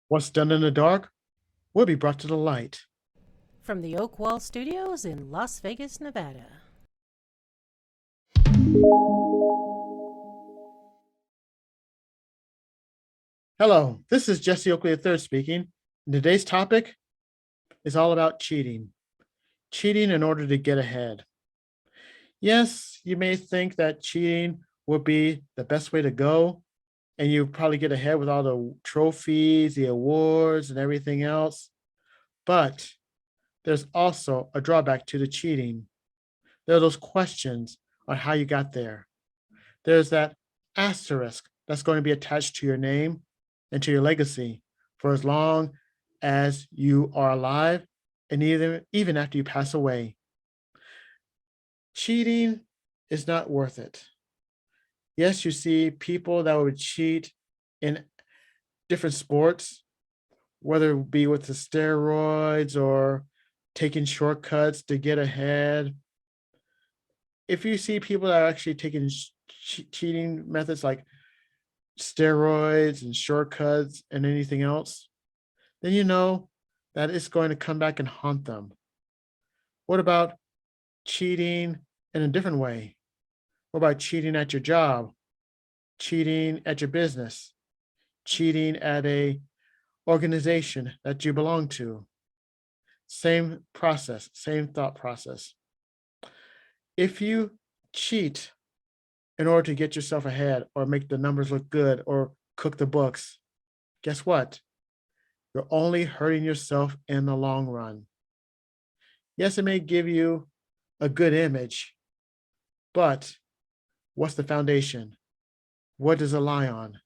What's done in the dark will be brought to the light. From the Oakwall Studios in Las Vegas, Nevada. Hello, this is Jesse Oakley III speaking. And today's topic is all about cheating. Cheating in order to get ahead. Yes, you may think that cheating would be the best way to go, and you probably get ahead with all the trophies, the awards, and everything else. But there's also a drawback to the cheating. There are those questions on how you got there. There's that asterisk that's going to be attached to your name and to your legacy for as long as you are alive and even after you pass away. Cheating is not worth it. Yes, you see people that would cheat in different sports, whether it be with the steroids or taking shortcuts to get ahead. If you see people that are actually taking cheating methods like steroids and shortcuts and anything else, then you know that it's going to come back and haunt them. What about cheating in a different way? What about cheating at your job, cheating at your business, cheating at a organization that you belong to? Same process, same thought process. If you cheat in order to get yourself ahead or make the numbers look good or cook the books, guess what? You're only hurting yourself in the long run. Yes, it may give you a good image, but what's the foundation? What does it lie on?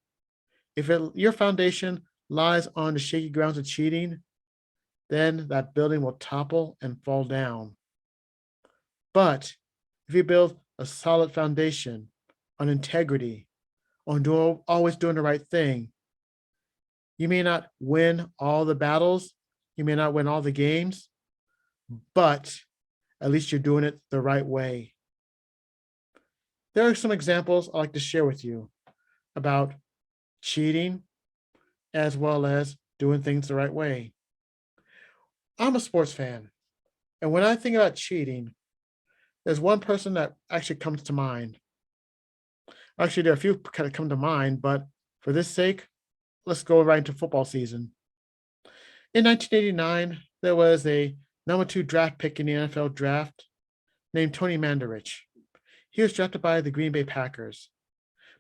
If your foundation lies on the shaky grounds of cheating, then that building will topple and fall down. But if you build a solid foundation on integrity, on always doing the right thing, you may not win all the battles, you may not win all the games, but at least you're doing it the right way. There are some examples I'd like to share with you about cheating as well as doing things the right way. I'm a sports fan, and when I think about cheating, there's one person that actually comes to mind. Actually, there are a few kind of come to mind, but for this sake, let's go right into football season. In 1989, there was a number 2 draft pick in the NFL draft named Tony Mandarich. He was drafted by the Green Bay Packers.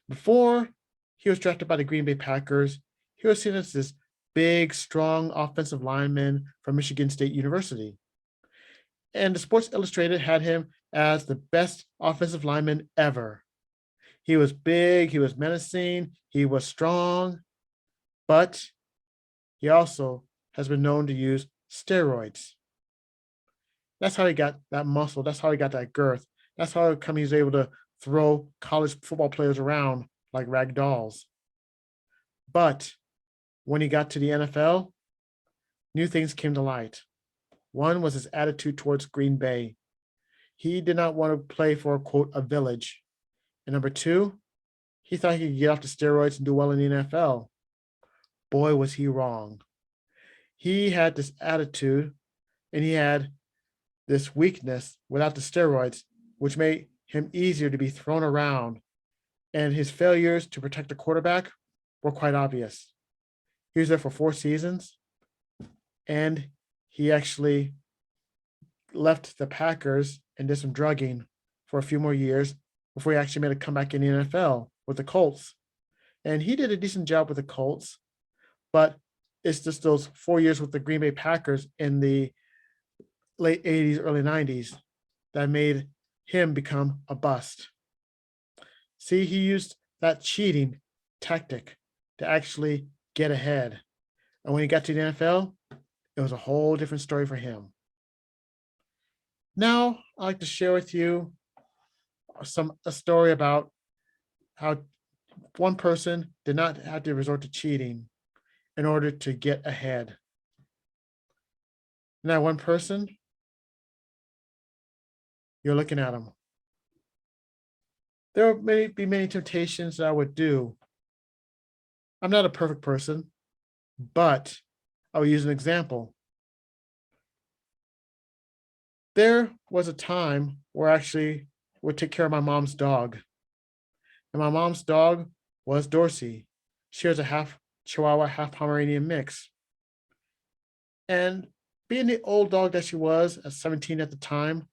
Before he was drafted by the Green Bay Packers, he was seen as this big, strong offensive lineman from Michigan State University. And the Sports Illustrated had him as the best offensive lineman ever. He was big, he was menacing, he was strong, but he also has been known to use steroids. That's how he got that muscle. That's how he got that girth. That's how come he's able to throw college football players around like rag dolls. But when he got to the NFL, new things came to light. One was his attitude towards Green Bay. He did not want to play for, quote, a village. And number two, he thought he could get off the steroids and do well in the NFL. Boy, was he wrong. He had this attitude and he had this weakness without the steroids, which made him easier to be thrown around. And his failures to protect the quarterback were quite obvious. He was there for 4 seasons, and he actually left the Packers and did some drugging for a few more years before he actually made a comeback in the NFL with the Colts. And he did a decent job with the Colts, but it's just those 4 years with the Green Bay Packers in the late 80s, early 90s that made him become a bust. See, he used that cheating tactic to actually get ahead. And when he got to the NFL, it was a whole different story for him. Now, I'd like to share with you a story about how one person did not have to resort to cheating in order to get ahead. Now, one person, you're looking at him. There may be many temptations that I would do. I'm not a perfect person. but I will use an example. There was a time where I actually would take care of my mom's dog. And my mom's dog was Dorsey. She was a half Chihuahua, half Pomeranian mix. And being the old dog that she was at 17 at the time,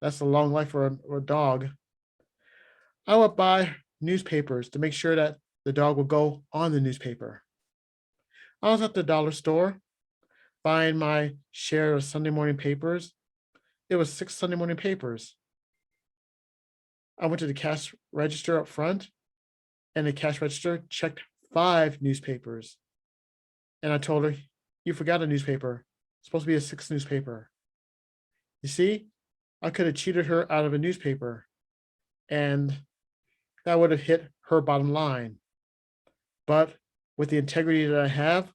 that's a long life for a dog. I would buy newspapers to make sure that the dog would go on the newspaper. I was at the dollar store buying my share of Sunday morning papers. It was 6 Sunday morning papers. I went to the cash register up front, and the cash register checked 5 newspapers. And I told her, "You forgot a newspaper. It's supposed to be a 6th newspaper." You see, I could have cheated her out of a newspaper, and that would have hit her bottom line. But with the integrity that I have,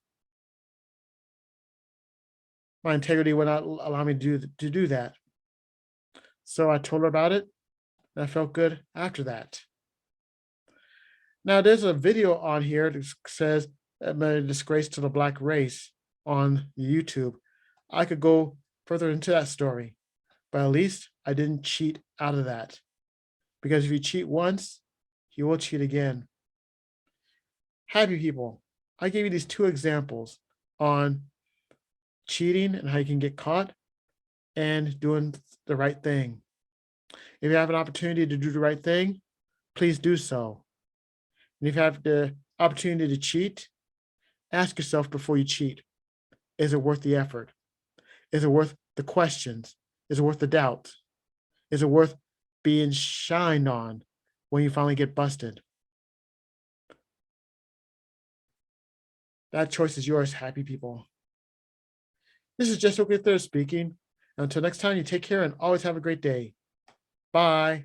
my integrity would not allow me to do that. So I told her about it, and I felt good after that. Now, there's a video on here that says I'm a disgrace to the black race on YouTube. I could go further into that story, but at least I didn't cheat out of that. Because if you cheat once, you will cheat again. Happy people, I gave you these 2 examples on cheating and how you can get caught and doing the right thing. If you have an opportunity to do the right thing, please do so. And if you have the opportunity to cheat, ask yourself before you cheat, is it worth the effort? Is it worth the questions? Is it worth the doubt? Is it worth being shined on when you finally get busted? That choice is yours, happy people. This is just Oakley III speaking. Until next time, you take care and always have a great day. Bye.